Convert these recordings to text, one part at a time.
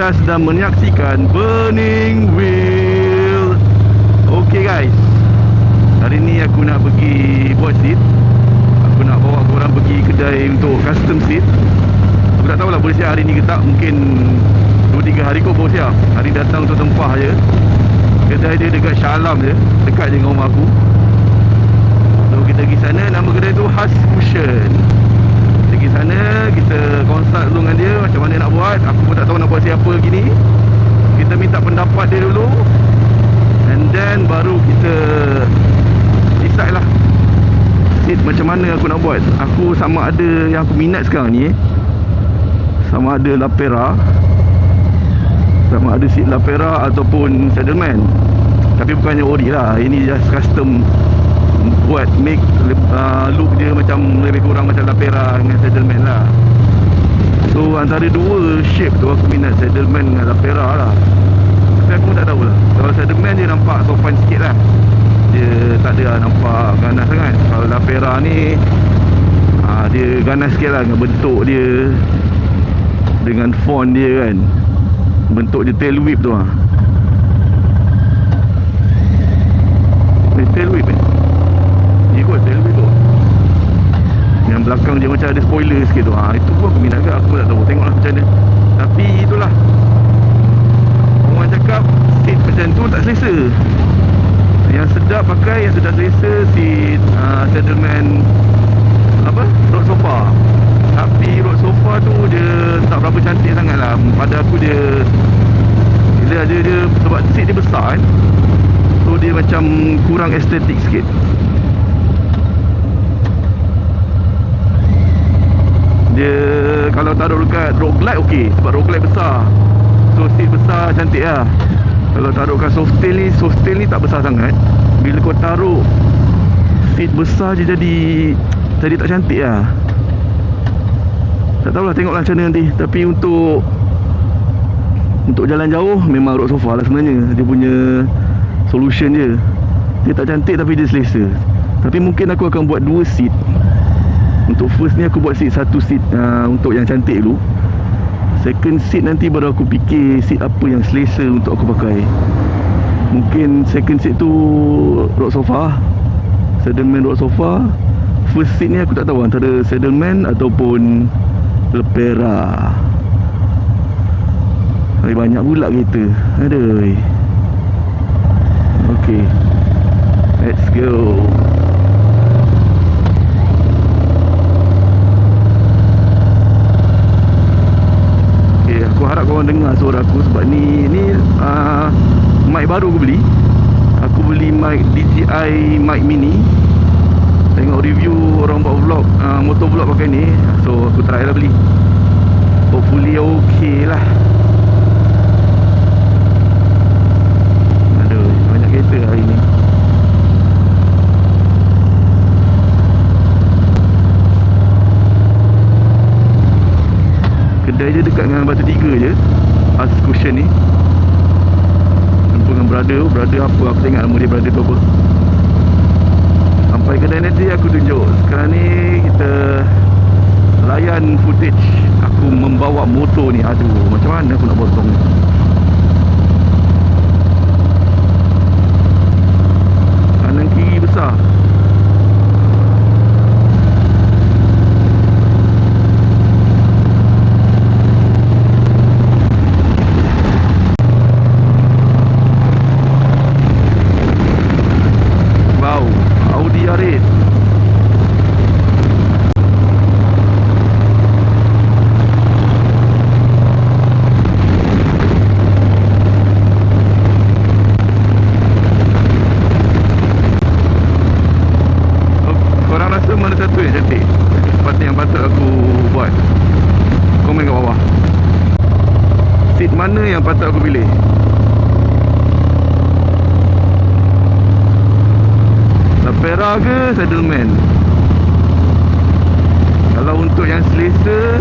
Anda sedang menyaksikan Burning Wheel. Okay guys, hari ni aku nak pergi buat seat. Aku nak bawa korang pergi kedai untuk custom seat. Aku tak tahulah boleh siap hari ni ke tak. Mungkin 2-3 hari kot baru siap. Hari datang untuk tempah je. Kedai dia dekat Shah Alam je, dekat je dengan rumah aku. So kita pergi sana. Nama kedai tu Husk Cushion. Pergi sana, kita consult dulu dengan dia macam mana nak buat. Aku pun tak tahu nak buat siapa gini. Kita minta pendapat dia dulu, and then baru kita decide lah seat macam mana aku nak buat. Aku sama ada yang aku minat sekarang ni, sama ada Lapera, sama ada seat Lapera ataupun Saddleman. Tapi bukannya ori lah, ini just custom, buat make look dia macam lebih kurang macam Lapera dengan Saddleman lah. So antara dua shape tu aku minat Saddleman dengan Lapera lah. Tapi aku tak tahulah, kalau Saddleman dia nampak sopan sikit lah, dia tak ada nampak ganas sangat. Kalau Lapera ni dia ganas sikit lah dengan bentuk dia, dengan font dia kan, bentuk dia tail whip tu lah. Tail whip ni kot, tail whip tu yang belakang dia macam ada spoiler sikit tu. Itu pun aku minat ke, aku tak tahu, tengoklah macam mana. Tapi itulah, orang cakap seat macam tu tak selesa. Yang sedap pakai, yang sedap selesa seat Saddleman apa, road sofa. Tapi road sofa tu dia tak berapa cantik sangat lah pada aku. Dia sebab seat dia besar kan, so dia macam kurang estetik sikit. Dia kalau taruh dekat road glide okey, sebab road glide besar, so seat besar cantik lah. Kalau taruh kat softail ni tak besar sangat. Bila kau taruh seat besar je jadi tak cantik lah. Tak tahulah, tengoklah macam mana nanti. Tapi untuk jalan jauh memang road sofa lah sebenarnya. Dia punya solution je. Dia tak cantik tapi dia selesa. Tapi mungkin aku akan buat 2 seat. Untuk first ni aku buat satu seat untuk yang cantik dulu. Second seat nanti baru aku fikir seat apa yang selesa untuk aku pakai. Mungkin second seat tu road sofa, Saddleman road sofa. First seat ni aku tak tahu antara Saddleman ataupun Lapera. Banyak pula kereta. Aduh. Okay, let's go. Okay, aku harap korang dengar suara aku sebab ni mic baru aku beli. Aku beli mic DJI mic mini. Tengok review orang buat vlog, motor vlog pakai ni. So aku try lah beli. Hopefully okay lah. Aduh, banyak kereta hari ni. Kedai dia dekat dengan Batu Tiga je, Husk Cushion ni. Jumpa dengan brother apa, aku tak ingat nama dia, brother tu apa. Sampai kedai nanti aku tunjuk. Sekarang ni kita layan footage aku membawa motor ni. Aduh, macam mana aku nak potong ni. Kanan kiri besar. Mana yang patut aku pilih? Lapera ke Saddleman? Kalau untuk yang selesa,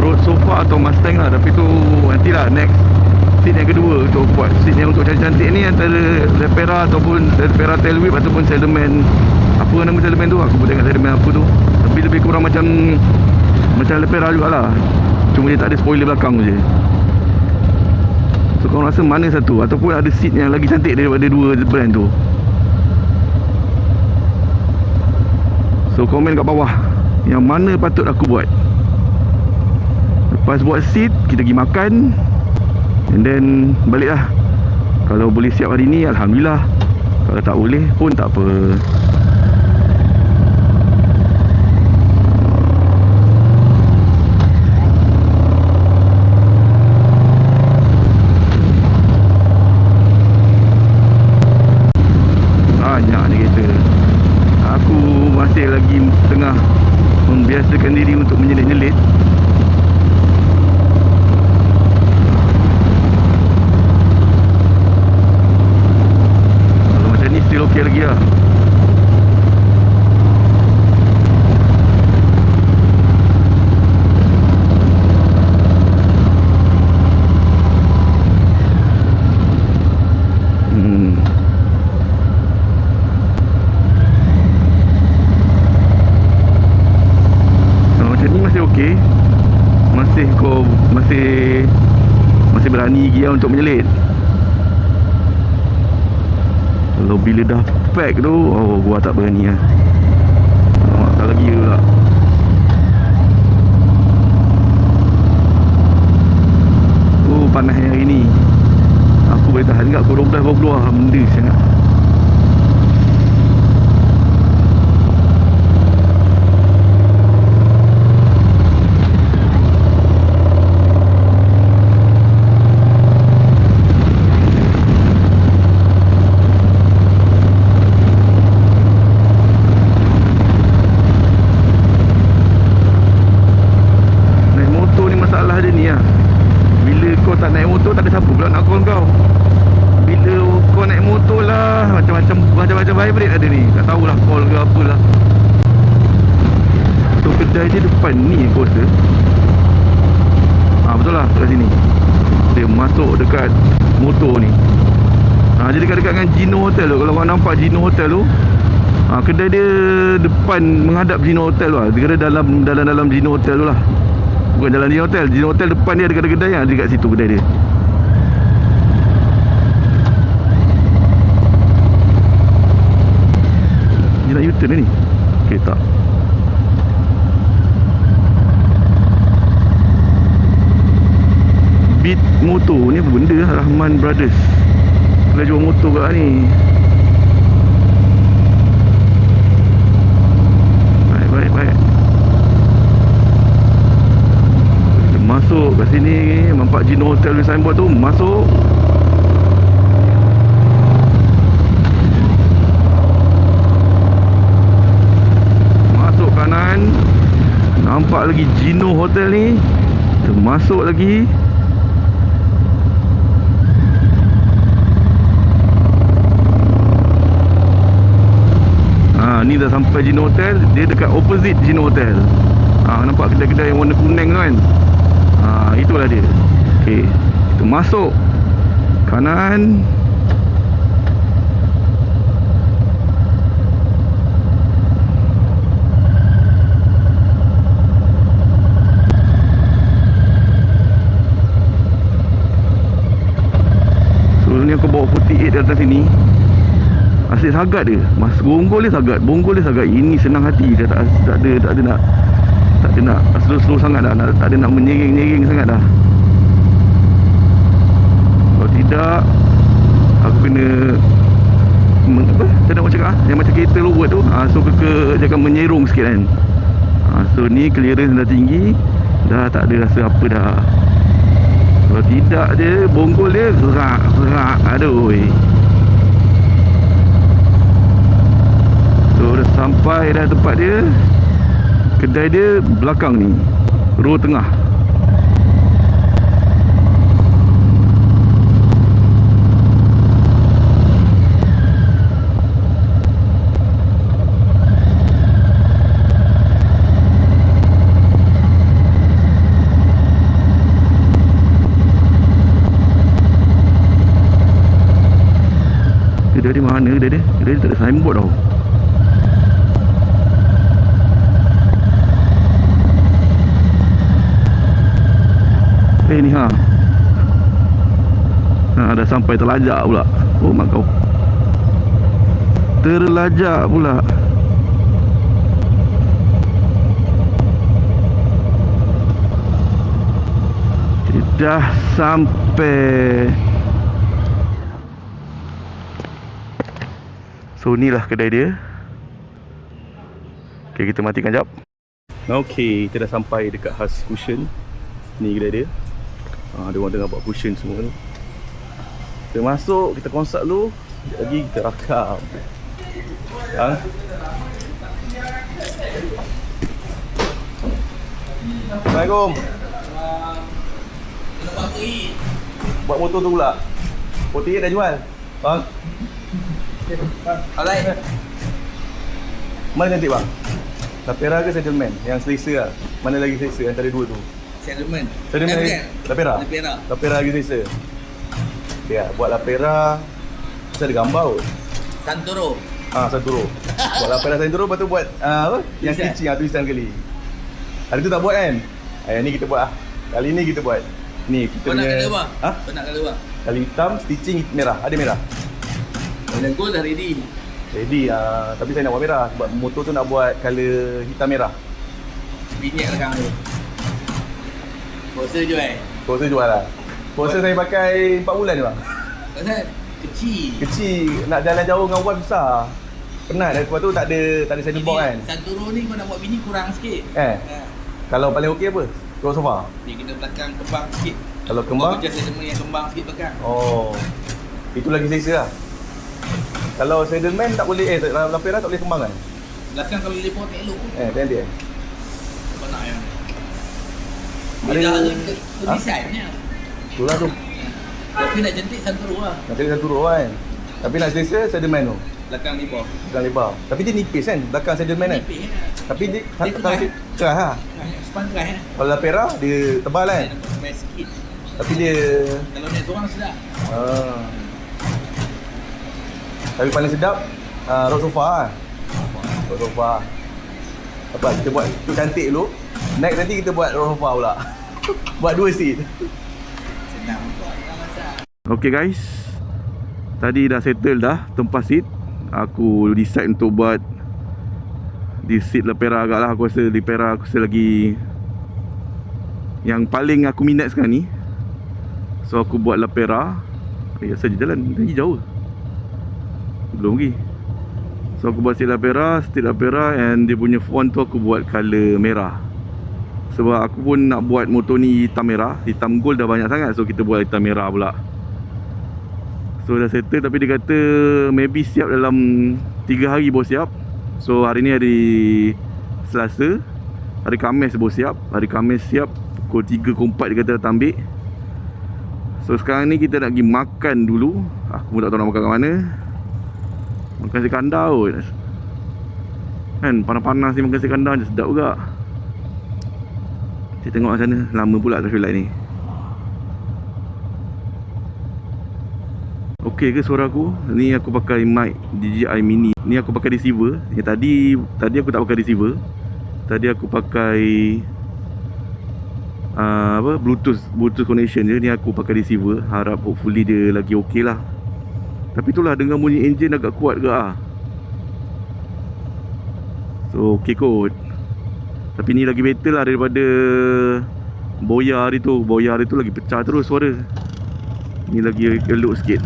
road sofa atau Mustang lah. Tapi tu nantilah next seat yang kedua untuk buat seat yang untuk cantik-cantik ni, antara Lapera ataupun Lapera tail whip ataupun Saddleman. Apa nama Saddleman tu? Aku pun tengok Saddleman apa tu. Tapi lebih kurang macam Lapera jugalah. Cuma dia tak ada spoiler belakang je. So korang rasa mana satu? Ataupun ada seat yang lagi cantik daripada dua brand tu? So komen kat bawah, yang mana patut aku buat. Lepas buat seat, kita pergi makan, and then balik lah. Kalau boleh siap hari ni, Alhamdulillah. Kalau tak boleh pun tak apa. Banyak ni kereta. Aku masih lagi tengah membiasakan diri untuk menyelit-nyelit. Kalau macam ni still okey lagi lah. Okey. Masih berani lagi lah untuk menyelit. Kalau bila dah pack tu, oh gua tak berani lah. Tak lagi pula. Oh panas hari ni. Aku boleh tahan kat pukul 12 baru keluar. Benda sangat. Tak naik motor, tak ada siapa pula nak call kau. Bila kau naik motor lah, macam-macam vibrate ada ni. Tak tahulah call ke apalah. So kedai dia depan ni aku rasa. Betul lah, kat sini. Dia masuk dekat motor ni. Jadi dekat-dekat dengan Gino Hotel tu. Kalau kau nampak Gino Hotel tu, kedai dia depan menghadap Gino Hotel tu lah. Dia kira dalam Gino Hotel tu lah. Bukan jalan Gino Hotel. Gino Hotel depan dia ada kedai yang ada dekat situ kedai dia. Dia nak U-turn ni. Okay tak. Beat motor ni apa benda lah. Rahman Brothers. Dia jual motor kat ni. Baik. Masuk kat sini, nampak Gino Hotel di signboard tu, masuk. Masuk kanan, nampak lagi Gino Hotel ni. Kita masuk lagi. Ni dah sampai Gino Hotel. Dia dekat opposite Gino Hotel. Nampak kedai-kedai yang warna kuning tu kan. Itulah dia. Okey, kita masuk kanan. So ni aku bawa 48 di atas sini. Asyik sagat dia. Mas bonggol dia sagat. Ini senang hati. Dia tak ada nak slow sangat dah. Tak ada nak menyering sangat dah. Kalau tidak, aku kena saya nak cakap yang macam kereta lu buat tu. So jangan menyerong sikit kan. So ni clearance dah tinggi. Dah tak ada rasa apa dah. Kalau tidak dia bonggol dia gerak. Aduh. So dah sampai dah tempat dia. Kedai dia belakang ni, row tengah. Kedai dia mana kedai dia tak ada signboard tau. Ni dah sampai terlajak pula. Oh mak kau, terlajak pula. Dah sampai. So inilah kedai dia. Okay, kita matikan jap. Okay, kita dah sampai dekat Husk Cushion. Ni kedai dia. Dia orang tengah buat cushion semua tu. Kita masuk, kita konsert dulu. Sekejap lagi kita rakam. Assalamualaikum. Buat motor tu pula. Motor dah jual. Bang. Alright. Mana cantik bang? Lapera ke Settlement? Yang selesa lah. Mana lagi selesa antara dua tu? Settlement. Lapera? Lapera. Lapera lagi selesa. Ya, buat Lapera. Masa ada gambar kot. Santoro. Santoro. Buat Lapera Santoro, lepas tu buat apa? Yang stitching, tulisan kali. Hari tu tak buat kan? Yang ni kita buat lah. Kali ni kita buat. Ni kita Kau nak punya. colour bang? Kau nak colour bang? Kali hitam, stitching merah. Ada merah? Warna gold dah ready. Ready tapi saya nak buat merah. Sebab motor tu nak buat colour hitam merah. Vignette belakang tu. Poster jual. Poster jual lah. Poster saya pakai 4 bulan je bang. Pasal kecil. Kecil. Nak jalan jauh dengan wife susah. Penat. Lepas tu tak ada saddle box kan. Santoro ni kau nak buat bini kurang sikit. Kalau paling okey apa? Roll sofa. Ni kita belakang kembang sikit. Kalau kembang? Kau kerja settlement yang kembang sikit belakang. Oh. Itu lagi selesa lah. Kalau Settlement tak boleh, Lapera tak boleh kembang kan? Belakang kalau lepak tak elok. Nanti Kau nak yang ada desainnya. Itulah tu. Tapi nak cantik Santoro lah. Nak cari satu row kan. Tapi nak selesa Settlement tu. Belakang lepak. Belakang lebar. Tapi dia nipis kan belakang Settlement kan. Nipis lah. Tapi dia keras lah. Span keras lah. Kalau Lapera dia tebal kan. Dia nak best sikit. Tapi dia Kalau naik seorang sedap. Tapi paling sedap roll sofa lah. Roll sofa. Apa kita buat tu cantik dulu. Next nanti kita buat roll sofa pula. Buat 2 seat. Senang buat, tak masak. Okay guys, tadi dah settle dah tempat seat. Aku decide untuk buat di seat Lapera agak lah. Aku rasa Lapera aku rasa lagi yang paling aku minat sekarang ni. So aku buat Lapera. Saja jalan lagi jauh. Belum lagi. So aku buat seat Lapera and dia punya font tu aku buat colour merah. Sebab aku pun nak buat motor ni hitam merah. Hitam gold dah banyak sangat. So kita buat hitam merah pula. So dah settle. Tapi dia kata maybe siap dalam 3 hari baru siap. So hari ni hari Selasa. Hari Khamis baru siap. Hari Khamis siap pukul 3 ke 4 dia kata datang ambil. So sekarang ni kita nak pergi makan dulu. Aku pun tak tahu nak makan kat mana. Makan nasi kandar kot. Kan panas-panas ni makan nasi kandar je sedap juga. Kita tengok kat sana. Lama pula traffic light ni. Okey ke suara aku? Ni aku pakai mic DJI Mini. Ni aku pakai receiver. Yang tadi aku tak pakai receiver. Tadi aku pakai Bluetooth connection je. Ni aku pakai receiver. Harap hopefully dia lagi okey lah. Tapi itulah dengan bunyi enjin agak kuat ke ah. So okey kot. Tapi ni lagi better lah daripada Boya hari tu. Boya hari tu lagi pecah terus suara. Ni lagi elok sikit.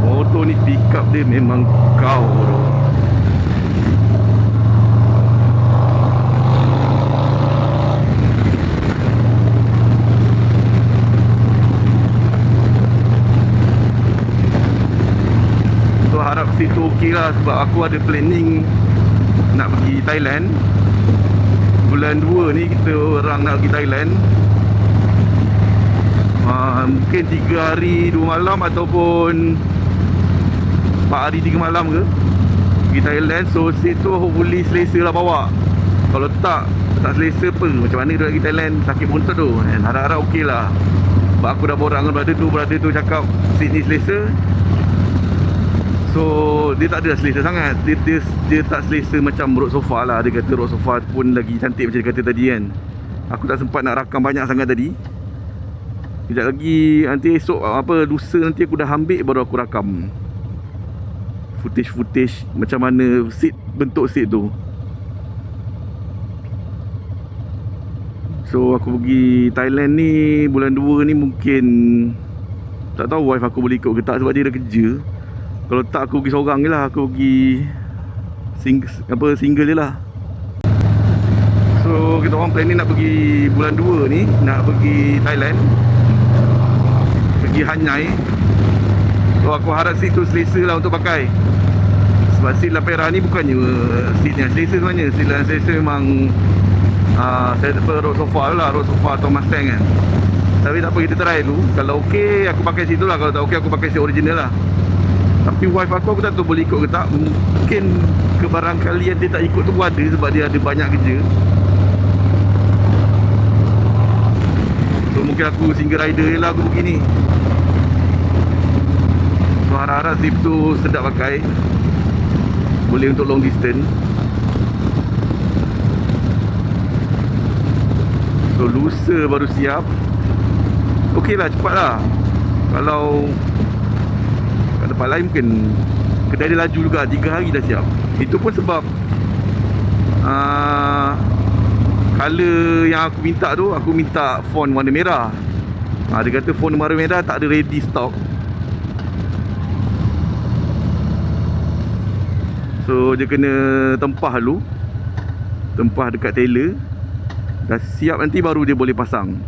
Motor ni pick up dia memang kau bro. Harap situ okey lah. Sebab aku ada planning nak pergi Thailand. Bulan 2 ni kita orang nak pergi Thailand. Mungkin 3 hari 2 malam ataupun 4 hari 3 malam ke pergi Thailand. So situ hopefully selesa lah bawa. Kalau tak selesa apa, macam mana kita pergi Thailand sakit buntut tu. Harap-harap okey lah. Sebab aku dah borak dengan brother tu cakap seat ni selesa. So dia tak ada selesa sangat. Dia tak selesa macam road sofa lah. Dia kata road sofa pun lagi cantik macam dia kata tadi kan. Aku tak sempat nak rakam banyak sangat tadi. Sekejap lagi, nanti esok lusa nanti aku dah ambil baru aku rakam footage macam mana bentuk seat tu. So aku pergi Thailand ni bulan 2 ni mungkin tak tahu wife aku boleh ikut ke tak sebab dia ada kerja. Kalau tak aku pergi seorang je lah. Aku pergi single je lah. So kita orang plan ni nak pergi bulan 2 ni, nak pergi Thailand, pergi Hanyai. So aku harap seat tu selesa lah untuk pakai. Sebab seat Lapera ni bukannya seat yang selesa sebenarnya. Seat yang selesa memang saya road sofa lah, road sofa atau Mustang kan. Tapi tak apa, kita try dulu. Kalau okey aku pakai seat tu lah. Kalau tak okey aku pakai seat original lah. Tapi wife aku tak tahu boleh ikut ke tak. Mungkin kebarangkalian dia tak ikut tu ada sebab dia ada banyak kerja. So mungkin aku single rider je lah aku begini. So harap-harap zip tu sedap pakai, boleh untuk long distance. So lusa baru siap. Okey lah, cepat lah. Kalau kat tempat lain mungkin kedai dia laju juga, 3 hari dah siap. Itu pun sebab colour yang aku minta tu, aku minta font warna merah. Dia kata font warna merah tak ada ready stock. So dia kena tempah dulu, tempah dekat tailor. Dah siap nanti baru dia boleh pasang.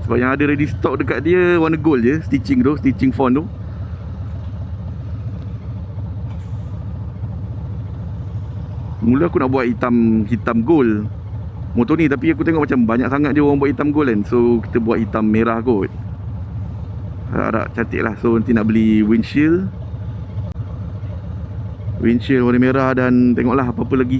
Sebab yang ada ready stock dekat dia warna gold je, stitching tu, stitching font tu. Mula aku nak buat hitam gold motor ni, tapi aku tengok macam banyak sangat dia orang buat hitam gold kan. So kita buat hitam merah kot. Harap cantik lah. So nanti nak beli windshield warna merah dan tengoklah apa-apa lagi.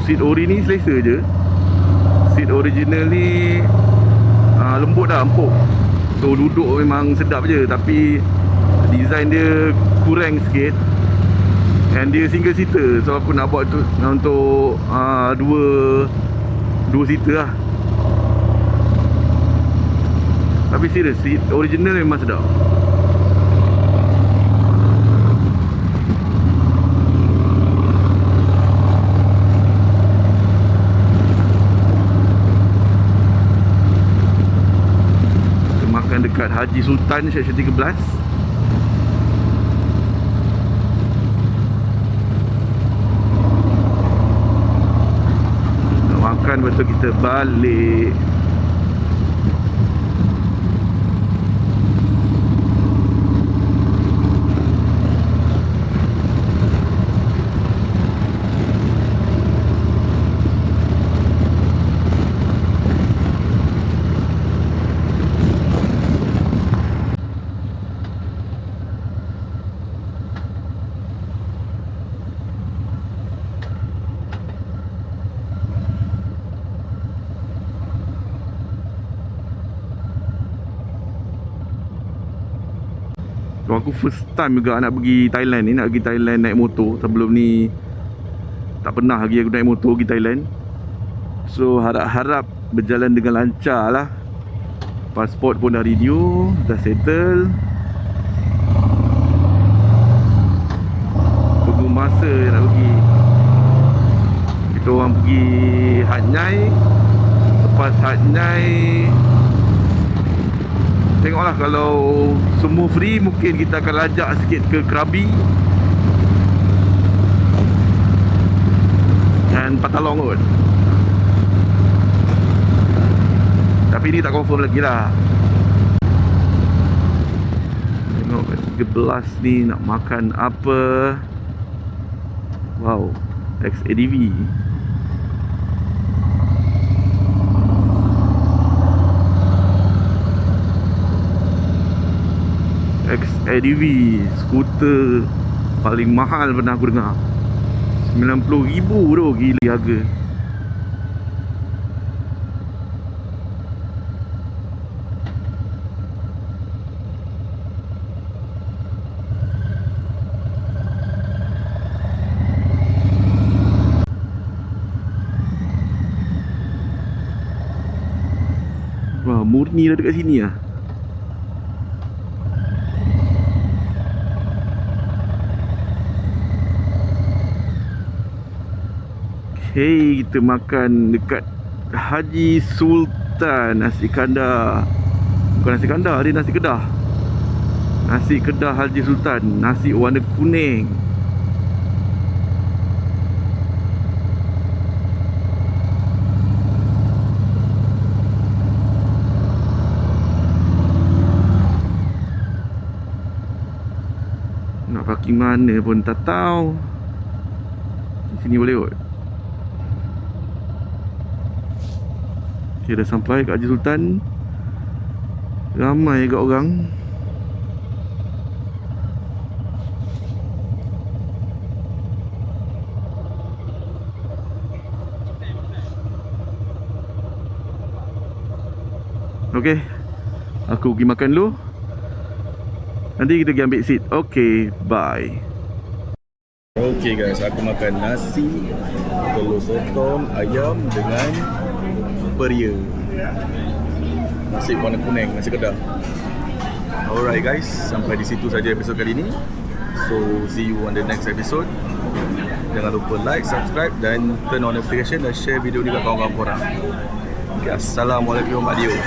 Seat ori ni selesa je. Seat original ni lembut dah, empuk. So duduk memang sedap je. Tapi design dia kurang sikit. And dia single seater. So aku nak buat tu untuk dua seater lah. Tapi serius, seat original memang sedap. Dekat Haji Sultan Seksyen 13. Nak makan betul kita balik. So aku first time juga nak pergi Thailand ni. Nak pergi Thailand naik motor. Sebelum ni tak pernah lagi aku naik motor pergi Thailand. So harap-harap berjalan dengan lancar lah. Pasport pun dah renew, dah settle. Tunggu masa nak pergi. Kita orang pergi Hanyai. Lepas Hanyai, tengoklah kalau semua free, mungkin kita akan lajak sikit ke Krabi dan Patalong kot. Tapi ni tak confirm lagi lah. Tengok kat 13 ni nak makan apa. Wow, XADV. XADV, skuter Paling mahal pernah aku dengar, 90,000 tu, gila harga. Wah, murni dah dekat sini lah. Okay, kita makan dekat Haji Sultan nasi kandar. Bukan nasi kandar, dia nasi kedah. Nasi kedah Haji Sultan, nasi warna kuning. Nak parking mana pun tak tahu. Sini boleh kot. Okay, dah sampai kat Haji Sultan. Ramai kat orang. Okay, aku pergi makan dulu. Nanti kita pergi ambil seat. Okay, bye. Okay guys, aku makan nasi, telur sotong, ayam dengan peria. Nasi warna kuning, nasi kedah. Alright guys, sampai di situ saja episod kali ini. So, see you on the next episode. Jangan lupa like, subscribe dan turn on notification dan share video ni kat kawan-kawan korang. Okay, Assalamualaikum, adios.